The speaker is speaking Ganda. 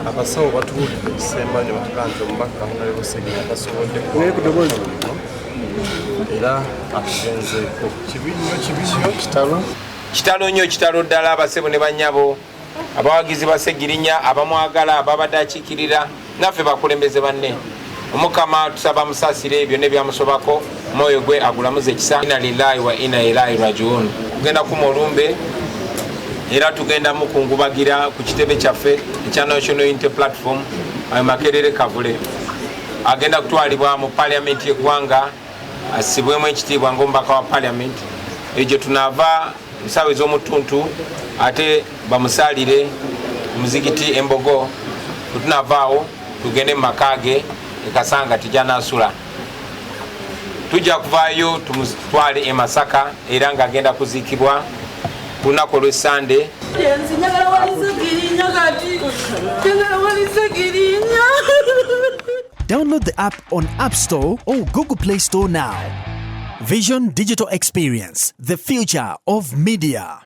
abasawo batuwulidde ekisembanyo batuganze omubaka KITALO Ssegirinya tasobodde era atugenzeeko kibi nnyo kitalo ddala abasebo ne bannyabo abawagizi ba Ssegirinya abamwagala ababadde akiikirira naffe bakulembeze banne omukama tusaba musaasire ebyo nebyamusobako omwoyo gwe agulamuze ekisa inna lillahi wa inna ilaihi rajiun. Tugenda kuma olumbe era tugenda mukungubagira ku kitebe kyaffe ekya National Unity Platform ayo Makerere Kavule agenda kutwalibwa mu parliament y'eggwanga asibwemu ekitiibwa ng'omubaka wa parliament egyo tunava musawe z'omutuntu ate bamusalire muzigiti Embogo tunavaawo tugende mu makage ekasanga tijanasula tujja kuvaayo tumutwale e Masaka era ng'agenda kuziikibwa ku lunaku olw'Essande. Download the app on App Store or Google Play Store now. Vision Digital Experience, the future of media.